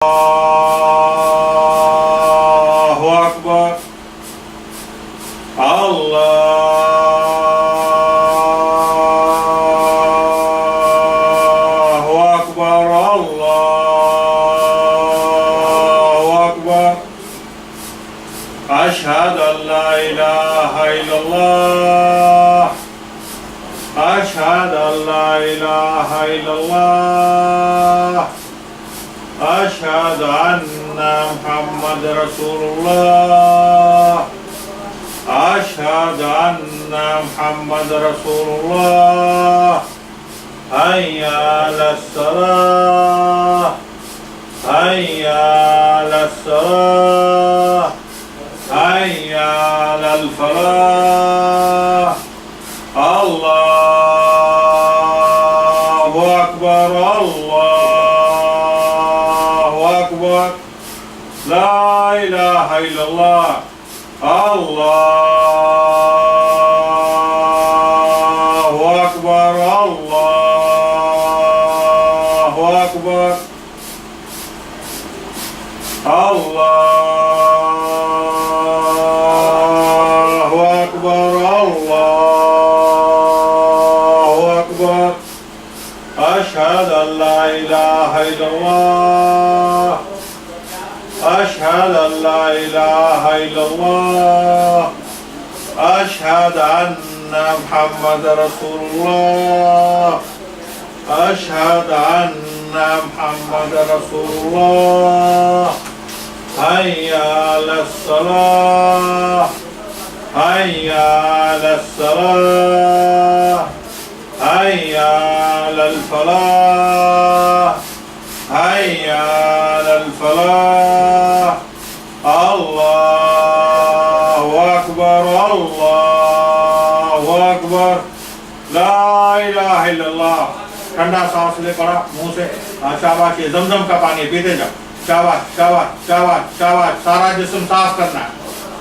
Allahu Akbar. Allahu Akbar. Allahu Akbar. Ashhadu an la ilaha illallah. Ashhadu an la ilaha illallah. أشهد أن محمد رسول الله. أشهد أن محمد رسول الله. حي على الصلاة. حي على الصلاة. حي على الفلاح. الله أكبر. لا إله إلا الله. الله أكبر. الله أكبر. الله أكبر. الله أكبر. أشهد أن لا إله إلا الله. أشهد أن لا إله إلا الله. أشهد أن محمد رسول الله. أشهد أن محمد رسول الله. حي على الصلاة. حي على الصلاة. حي على الفلاح. حي على الفلاح. الله أكبر. الله أكبر. لا إله إلا الله. ठंडा सांस ले पड़ा मुंह से। शाबाश, ये जमजम का पानी पीते जाओ। शाबाश शाबाश शाबाश शाबाश। सारा जिस्म साफ करना है,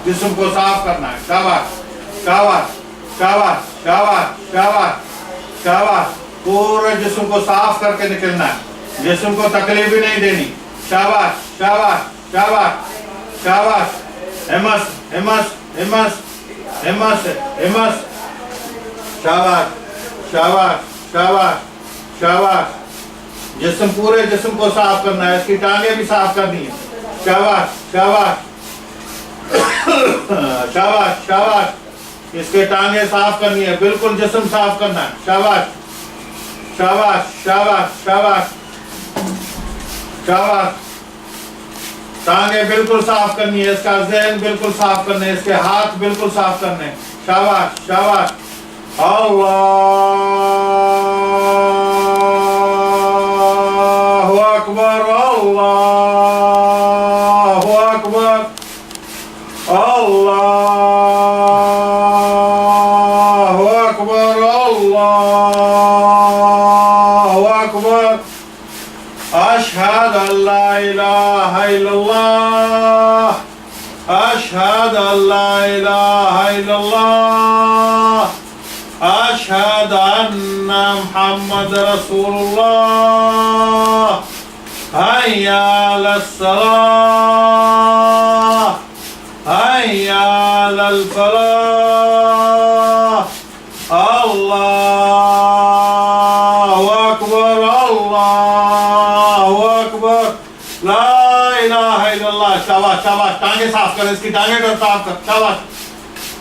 जिस्म को साफ करना है। शाबाश शाबाश शाबाश शाबाश शाबाश शाबाश। पूरे जिस्म को साफ करके निकलना है, जिस्म को तकलीफ भी नहीं देनी। शाबाश शाबाश शाबाश शाबाश। हिम्मत हिम्मत हिम्मत हिम्मत हिम्मत। शाबाश शाबाश शाबाश शाबाश। जिस्म, पूरे जिस्म को साफ करना है, इसकी टांगे भी साफ करनी है। शाबाश शाबाश शाबाश शाबाश। इसके टांगे साफ करनी है, बिल्कुल जिस्म साफ करना है। शाबाश शाबाश शाबाश शाबाश शाबाश। टांगे बिल्कुल साफ करनी है, इसका ज़हन बिल्कुल साफ करने है, इसके हाथ बिल्कुल साफ करने हैं। शाबाश शाबाश। अल्लाहु अकबर। अल्लाहु अकबर। अल्लाहु अकबर। अल्लाहु अकबर। अशहदु अल्ला इलाहा इल्लल्लाह। अशहदु अल्ला इलाहा इल्लल्लाह। अशहदु अन्ना मुहम्मद रसूलुल्लाह। हय्या अलस्सलाह। हय्या अलल फलाह। अल्लाहु अकबर। अल्लाहु अकबर। ला इलाहा इल्लल्लाह। शाबाश शाबाश। टांगे साफ कर, इसकी टांगे को साफ कर। शाबाश।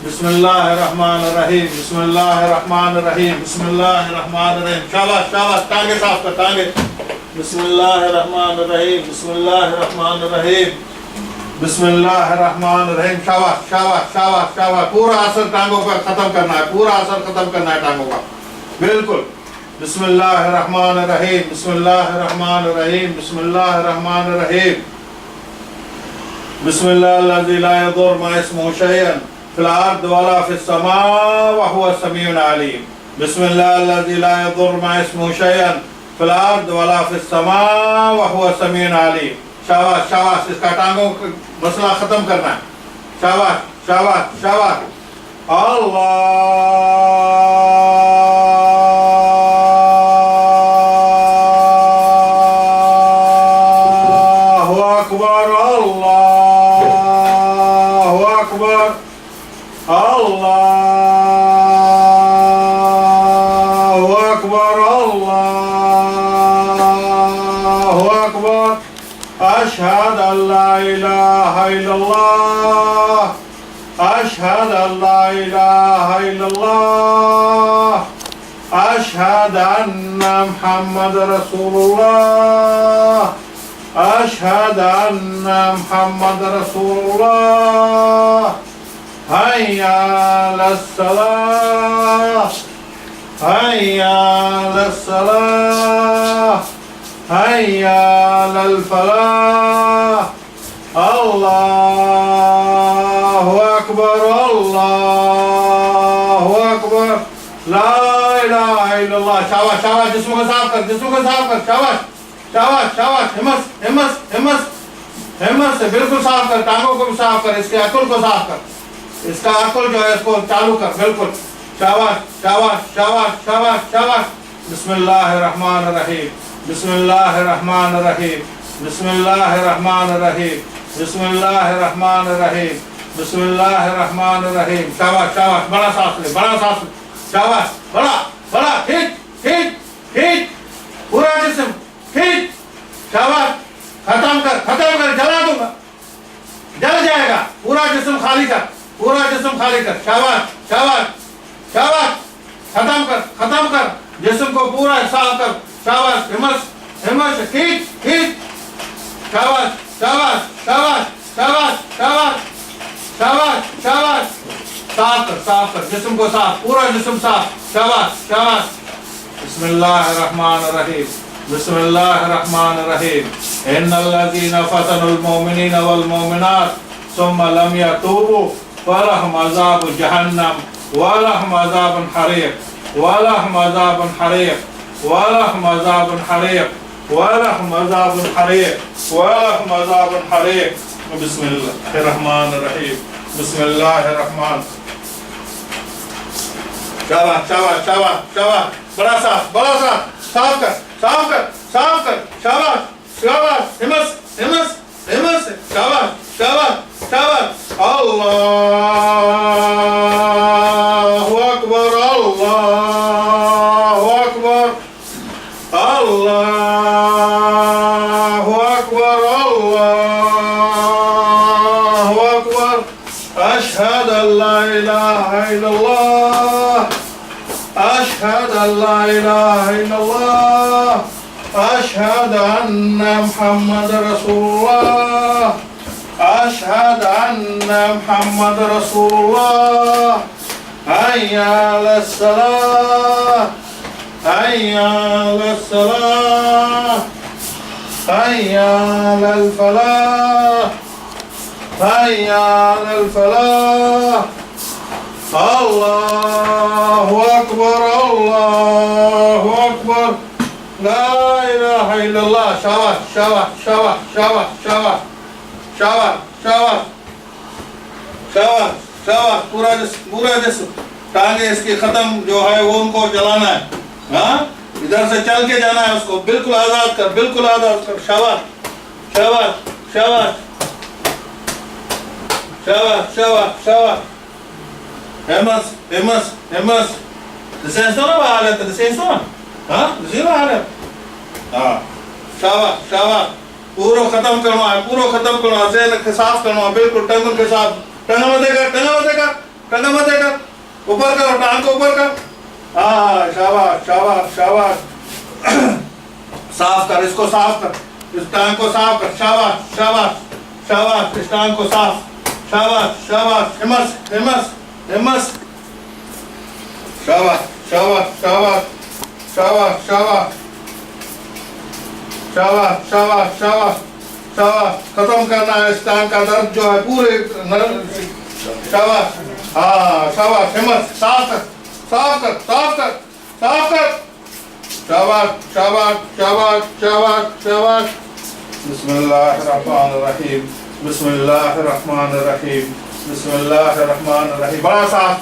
बिस्मिल्लाहिर्रहमानिर्रहीम। बिस्मिल्लाहिर्रहमानिर्रहीम। बिस्मिल्लाहिर्रहमानिर्रहीम। शाबाश शाबाश। टांगे साफ कर, टांगे। बिस्मिल्लाहिर्रहमानिर्रहीम। बिस्मिल्लाहिर्रहमानिर्रहीम। बिस्मिल्लाहिर्रहमानिर्रहीम। शाबाश शाबाश शाबाश शाबाश। पूरा असर टांगों पर खत्म करना है, पूरा असर खत्म करना है टांगों का, बिल्कुल। बिस्मिल्लाहिर्रहमानिर्रहीम। बिस्मिल्लाहिर्रहमानिर्रहीम। बिस्मिल्लाहिर्रहमानिर्रहीम। बिस्मिल्लाहिल्लज़ी ला यदुर्रु मअ इस्मिही शैअन फिल अर्दि वला फिस समाइ व हुवा समीउन अलीम। बिस्मिल्लाहिल्लज़ी ला यदुर्रु मअ इस्मिही शैअन फिल अर्दि वला फिस समाइ व हुवा समीउन अलीम। शाबाश शाबाश। इसका टांगों का मसला खत्म करना है। शाबाश शाबाश शाबाश। अल्लाहु अकबर अल्लाहु अकबर अल्लाहु अकबर अल्लाहु अकबर अशहदु अल्ला इलाहा इल्लल्लाह अशहदु अल्ला इलाहा इल्लल्लाह अशहदु अन्ना मुहम्मद रसूलुल्लाह अशहदु अन्ना मुहम्मद रसूलुल्लाह हय्या अलस्सलाह हय्या अलस्सलाह हय्या अलल फलाह अल्लाहु अकबर अल्लाहु अकबर ला इलाहा इल्लल्लाह। शाबाश शाबाश, जिस्म को साफ कर, जिस्म को साफ कर, शाबाश शाबाश शाबाश, हिम्मत हिम्मत हिम्मत हिम्मत से बिल्कुल साफ कर, टांगों को भी साफ कर, इसके अकुल को साफ कर, इसका अकुल जो है इसको चालू कर, बिल्कुल शाबाश शाबाश शाबाश शाबाश शाबाश। बिस्मिल्लाहिर्रहमानिर्रहीम बिस्मिल्लाहिर्रहमानिर्रहीम बिस्मिल्लाहिर्रहमानिर्रहीम बिस्मिल्लाहिर्रहमानिर्रहीम बिस्मिल्लाहिर्रहमानिर्रहीम। शाबाश शाबाश, बड़ा सांस ले, बड़ा सांस ले, शाबाश, बड़ा बड़ा, खींच खींच खींच, पूरा जिस्म खींच, शाबाश, खत्म कर, जला दूंगा, जल जाएगा, पूरा जिस्म खाली कर, पूरा जिस्म खाली कर, शाबाश शाबाश शाबाश, खत्म कर, जिस्म को पूरा साफ कर, शाबाश, हिम्मत हिम्मत से खींच खींच, शाबाश शाबाश शाबाश शाबाश शाबाश शाबाश शाबाश, साफ कर, जिस्म को साफ, पूरा जिस्म साफ, शाबाश शाबाश। बिस्मिल्लाहिर्रहमानिर्रहीम बिस्मिल्लाहिर्रहमानिर्रहीम इन्नल्लज़ीना फ़तनुल मुमिनीना वल मुमिनात सुम्मा लम यतूबू फलहुम अज़ाबु जहन्नम वलहुम अज़ाबुन हरीक़ वलहुम अज़ाबुन हरीक़ वलहुम अज़ाबुन हरीक़ वलहुम अज़ाबुन हरीक़ वलहुम अज़ाबुन हरीक़। बिस्मिल्लाहिर्रहमानिर्रहीम बिस्मिल्लाहिर्रहमान। शाबाश शाबाश शाबाश शाबाश, बड़ा साफ साफ कर, शाबाश शाबाश, हिम्मत हिम्मत हिम्मत से, शाबाश शाबाश शाबाश। अल्लाहु अकबर अल्लाहु अकबर अल्लाहु अकबर अल्लाहु अकबर अशहदु अल्ला इलाहा इल्लल्लाह अशहदु अल्ला इलाहा इल्लल्लाह अशहदु अन्ना मुहम्मद रसूलुल्लाह अशहदु अन्ना मुहम्मद रसूलुल्लाह हय्या अलस्सलाह हय्या अलस्सलाह हय्या अलल फलाह हय्या अलल फलाह अल्लाहु अकबर ला इलाहा इल्लल्लाह। शाबाश शाबाश शाबाश शाबाश शाबाश शाबाश शाबाश शाबाश शाबाश, पूरा जिस्म टांगे इसकी खत्म जो है वो उनको जलाना है, हाँ, इधर से चल के जाना है उसको, बिल्कुल आजाद कर, बिल्कुल आजाद कर, शाबाश शाबाश शाबाश शाबाश शाबाश शाबाश, हिम्मत हिम्मत हिम्मत। Det ser sånn ut, det ser sånn. हाँ, det ser sånn ut. हाँ, शाबाश शाबाश, पूरा खत्म करना है, ज़हन के साफ करना है, बिल्कुल टंगों के साथ, टंगा मत देकर, ऊपर कर, टांग को ऊपर कर, हाँ, शाबाश शाबाश शाबाश, साफ कर, इसको साफ कर, इस टांग को साफ कर, शाबाश शाबाश शाबाश, इस टांग को साफ, शाबाश शाबाश, हिम्मत हिम्मत हिम्मत, शाबाश शाबाश शाबाश शाबाश शाबाश शाबाश शाबाश शाबाश शाबाश, खत्म करना है इस टांग का दर्द जो है पूरे, शाबाश, हाँ, शाबाश, हिम्मत, साफ कर शाबाश शाबाश शाबाश शाबाश शाबाश। बिस्मिल्लाहिर्रहमानिर्रहीम बिस्मिल्लाहिर्रहमानिर्रहीम बिस्मिल्लाहिर्रहमानिर्रहीम। बड़ा शाबाश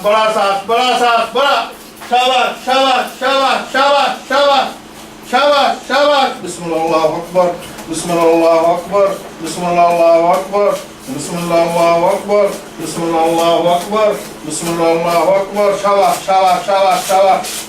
शाबाश शाबाश शाबाश शाबाश शाबाश शाबाश। बिस्मिल्लाह अकबर बिस्मिल्लाह अल्लाहु अकबर, बिस्मिल्लाह अल्लाहु अकबर, बिस्मिल्लाह अल्लाहु अकबर, बिस्मिल्लाह अल्लाहु अकबर, बिस्मिल्लाह अल्लाहु अकबर। शाबाश शाबाश शाबाश शाबाश।